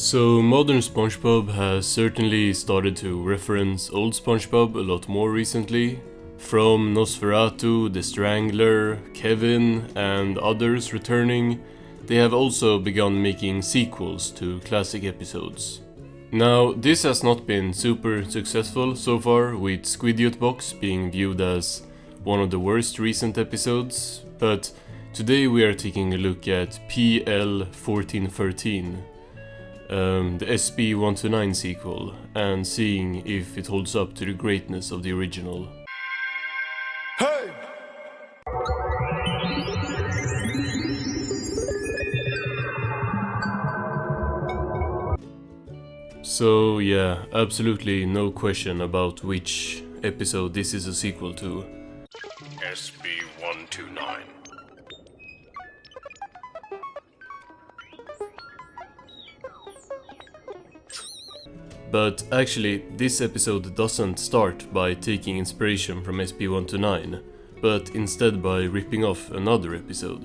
So modern Spongebob has certainly started to reference old Spongebob a lot more recently. From Nosferatu, The Strangler, Kevin and others returning, they have also begun making sequels to classic episodes. Now, this has not been super successful so far, with Squiddiot Box being viewed as one of the worst recent episodes, but today we are taking a look at PL 1413. The SP129 sequel, and seeing if it holds up to the greatness of the original. Hey! So yeah, absolutely no question about which episode this is a sequel to. SP129. But actually, this episode doesn't start by taking inspiration from SP129, but instead by ripping off another episode.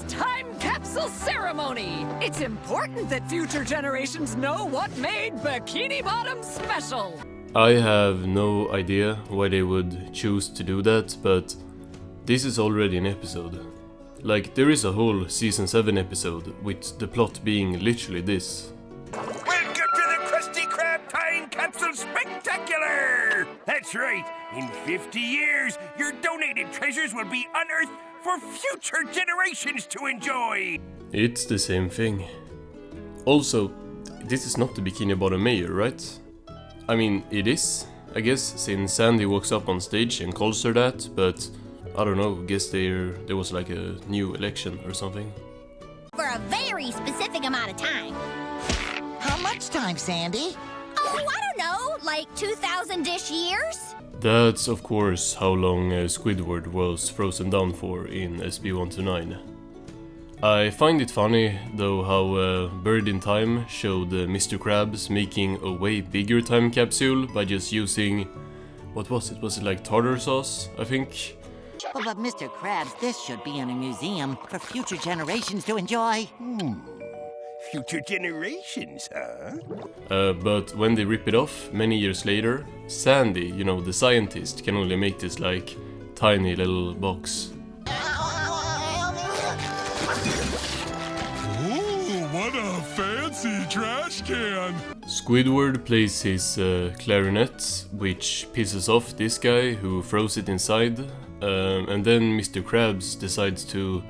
Time capsule ceremony! It's important that future generations know what made Bikini Bottom special! I have no idea why they would choose to do that, but this is already an episode. Like, there is a whole season 7 episode, with the plot being literally this. Capsule Spectacular! That's right, in 50 years, your donated treasures will be unearthed for future generations to enjoy! It's the same thing. Also, this is not the Bikini Bottom mayor, right? I mean, it is, I guess, since Sandy walks up on stage and calls her that, but I don't know, guess there was like a new election or something. For a very specific amount of time. How much time, Sandy? Oh, I don't know, like 2,000-ish years? That's of course how long Squidward was frozen down for in SP129. I find it funny though how Bird in Time showed Mr. Krabs making a way bigger time capsule by just using... what was it? Was it like tartar sauce, I think? Well, but Mr. Krabs, this should be in a museum for future generations to enjoy. Future generations, huh? But when they rip it off, many years later, Sandy, you know, the scientist, can only make this like tiny little box. Ooh, what a fancy trash can! Squidward plays his clarinet, which pisses off this guy who throws it inside, and then Mr. Krabs decides to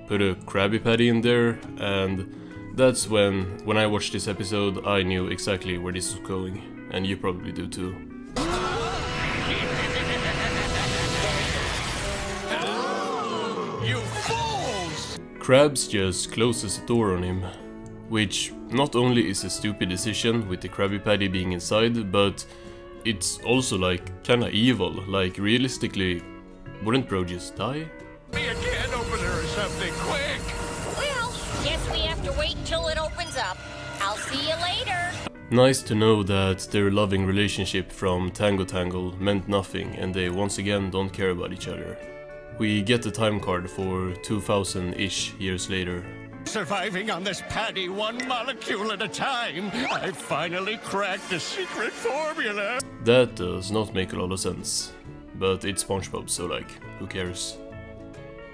put a Krabby Patty in there, and that's when I watched this episode, I knew exactly where this was going, and you probably do too. You fools! Krabs just closes the door on him, which not only is a stupid decision with the Krabby Patty being inside, but it's also like kinda evil. Like, realistically, wouldn't bro just die? Be a can opener or something, quick! Well, guess we have to wait until it opens up. I'll see you later. Nice to know that their loving relationship from Tango Tangle meant nothing and they once again don't care about each other. We get the time card for 2000-ish years later. Surviving on this patty one molecule at a time, I finally cracked the secret formula! That does not make a lot of sense. But it's SpongeBob, so like, who cares?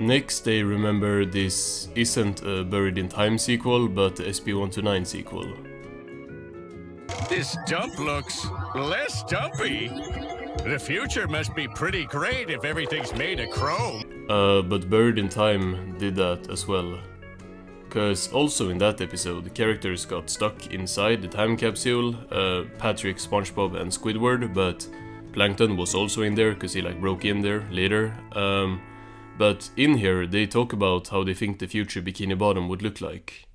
Next they remember this isn't a Buried in Time sequel, but the SP129 sequel. This dump looks less dumpy. The future must be pretty great if everything's made of chrome. But Buried in Time did that as well. Cause also in that episode, the characters got stuck inside the time capsule, Patrick, SpongeBob and Squidward, but Plankton was also in there cause he like broke in there later. But in here they talk about how they think the future Bikini Bottom would look like.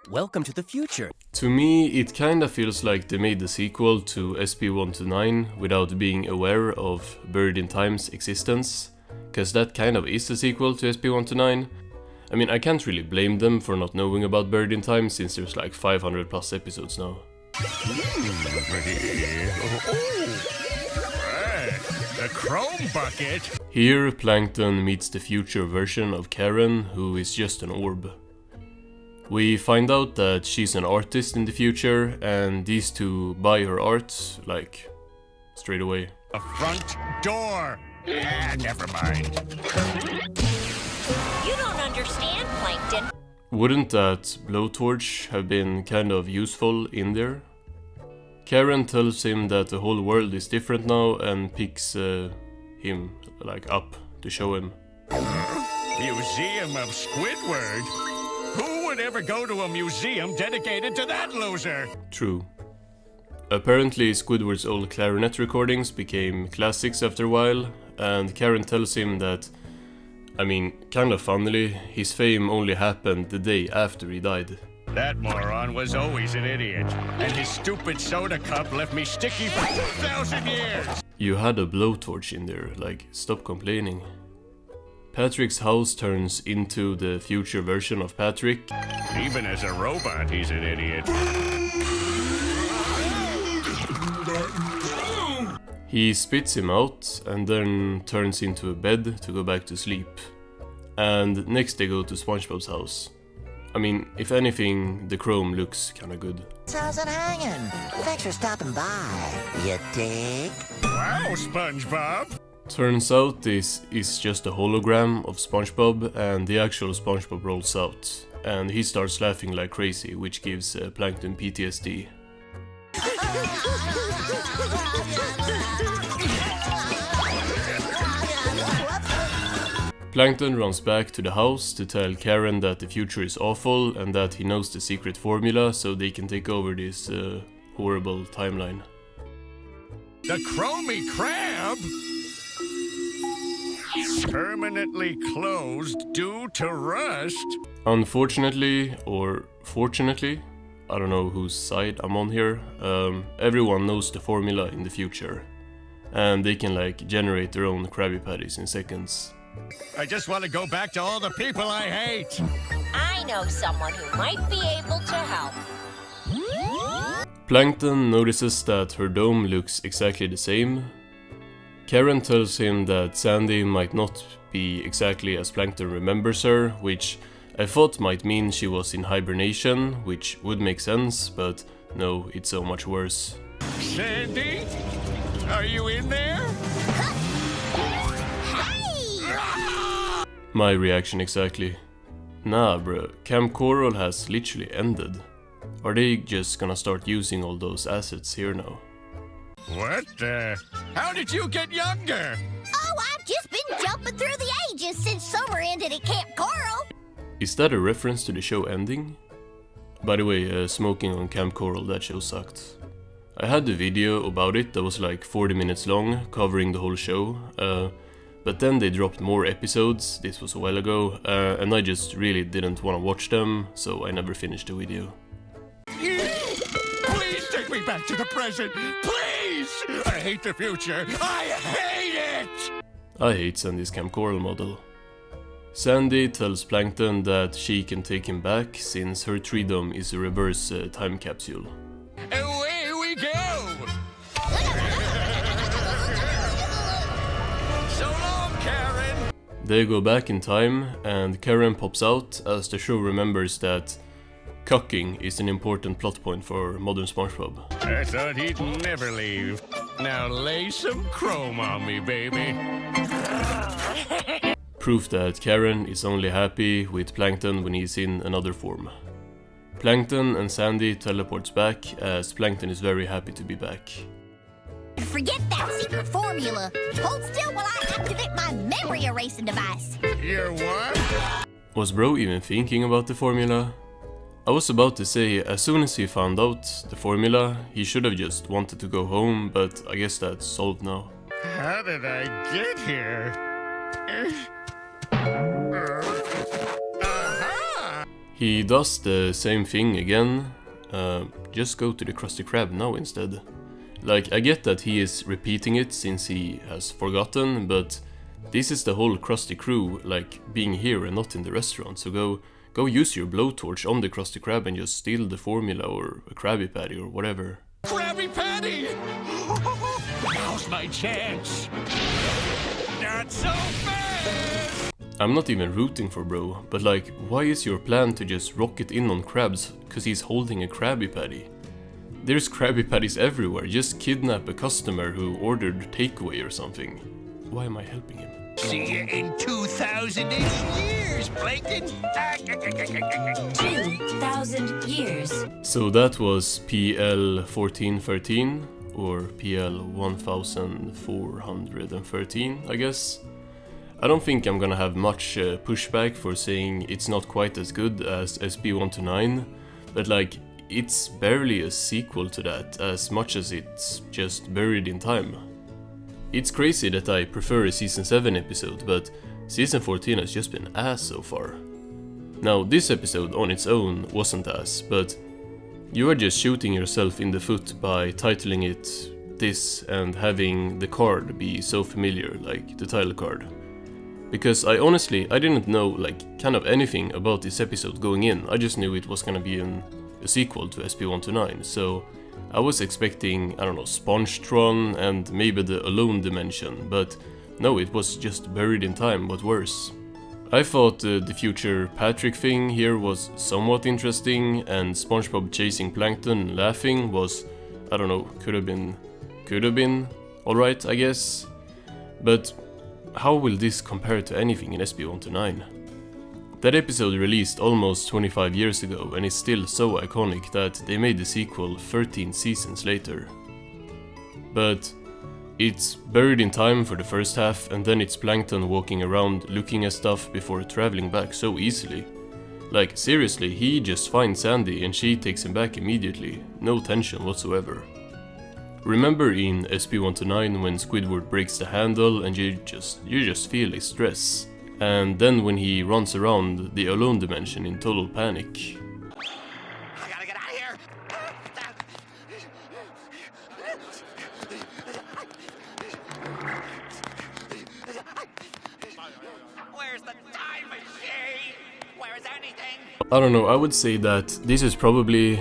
Welcome to the future. To me, it kinda feels like they made the sequel to SP129 without being aware of Buried in Time's existence, cause that kind of is a sequel to SP129. I mean, I can't really blame them for not knowing about Buried in Time since there's like 500 plus episodes now. The chrome bucket. Here, Plankton meets the future version of Karen, who is just an orb. We find out that she's an artist in the future, and these two buy her art, like, straight away. A front door! Never mind. You don't understand, Plankton. Wouldn't that blowtorch have been kind of useful in there? Karen tells him that the whole world is different now and picks him like up to show him. Museum of Squidward? Who would ever go to a museum dedicated to that loser? True. Apparently Squidward's old clarinet recordings became classics after a while, and Karen tells him that, I mean, kind of funnily, his fame only happened the day after he died. That moron was always an idiot, and his stupid soda cup left me sticky for 2,000 years! You had a blowtorch in there, like, stop complaining. Patrick's house turns into the future version of Patrick. Even as a robot, he's an idiot. He spits him out and then turns into a bed to go back to sleep. And next they go to Spongebob's house. I mean, if anything, the chrome looks kinda good. How's it hanging? Thanks for stopping by. You dig? Wow, SpongeBob! Turns out this is just a hologram of SpongeBob, and the actual SpongeBob rolls out. And he starts laughing like crazy, which gives Plankton PTSD. Plankton runs back to the house to tell Karen that the future is awful and that he knows the secret formula so they can take over this horrible timeline. The Chromie Crab? Permanently closed due to rust? Unfortunately, or fortunately, I don't know whose side I'm on here, everyone knows the formula in the future. And they can like generate their own Krabby Patties in seconds. I just want to go back to all the people I hate. I know someone who might be able to help. Plankton notices that her dome looks exactly the same. Karen tells him that Sandy might not be exactly as Plankton remembers her, which I thought might mean she was in hibernation, which would make sense, but no, it's so much worse. Sandy? Are you in there? My reaction exactly. Nah bruh, Camp Coral has literally ended. Are they just gonna start using all those assets here now? What the? How did you get younger? Oh, I've just been jumping through the ages since summer ended at Camp Coral. Is that a reference to the show ending? By the way, smoking on Camp Coral, that show sucked. I had a video about it that was like 40 minutes long, covering the whole show. But then they dropped more episodes, this was a while ago, and I just really didn't want to watch them, so I never finished the video. Please take me back to the present! Please! I hate the future! I hate it! I hate Sandy's Camp Coral model. Sandy tells Plankton that she can take him back since her freedom is a reverse time capsule. Away we go! So long, Karen! They go back in time, and Karen pops out as the show remembers that cucking is an important plot point for modern SpongeBob. I thought he'd never leave. Now lay some chrome on me, baby. Proof that Karen is only happy with Plankton when he's in another form. Plankton and Sandy teleports back as Plankton is very happy to be back. Forget that secret formula. Hold still while I activate my memory erasing device. Your what? Was bro even thinking about the formula? I was about to say, as soon as he found out the formula, he should have just wanted to go home, but I guess that's solved now. How did I get here? He does the same thing again, just go to the Krusty Krab now instead. Like, I get that he is repeating it since he has forgotten, but this is the whole Krusty crew, like, being here and not in the restaurant, so go use your blowtorch on the Krusty Krab and just steal the formula or a Krabby Patty or whatever. Krabby Patty! Now's my chance! Not so fast! I'm not even rooting for bro, but like, why is your plan to just rocket in on Krabs cause he's holding a Krabby Patty? There's Krabby Patties everywhere, just kidnap a customer who ordered takeaway or something. Why am I helping him? See you in 2,000-ish years, Plankton. 2,000 years. So that was PL 1413, or PL 1413, I guess. I don't think I'm gonna have much pushback for saying it's not quite as good as SP129, but like, it's barely a sequel to that as much as it's just buried in time. It's crazy that I prefer a season 7 episode, but season 14 has just been ass so far. Now, this episode on its own wasn't ass, but you are just shooting yourself in the foot by titling it this and having the card be so familiar, like the title card. Because I didn't know like kind of anything about this episode going in. I just knew it was gonna be a sequel to SP129, so I was expecting, I don't know, Spongetron and maybe the Alone Dimension, but no, it was just buried in time, but worse. I thought the future Patrick thing here was somewhat interesting, and SpongeBob chasing Plankton and laughing was, I don't know, could have been alright, I guess. But how will this compare to anything in SP129? That episode released almost 25 years ago and is still so iconic that they made the sequel 13 seasons later. But it's buried in time for the first half, and then it's Plankton walking around looking at stuff before traveling back so easily. Like, seriously, he just finds Sandy and she takes him back immediately, no tension whatsoever. Remember in SP129 when Squidward breaks the handle and you just feel his stress? And then when he runs around the Alone Dimension in total panic. I gotta get out of here! Where's the time machine? Where is anything? I don't know, I would say that this is probably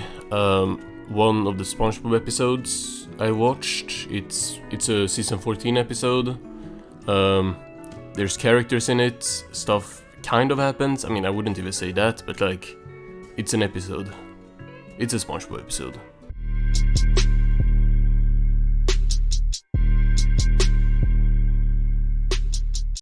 one of the SpongeBob episodes I watched. It's a season 14 episode. There's characters in it, stuff kind of happens. I mean, I wouldn't even say that, but like, it's an episode. It's a SpongeBob episode.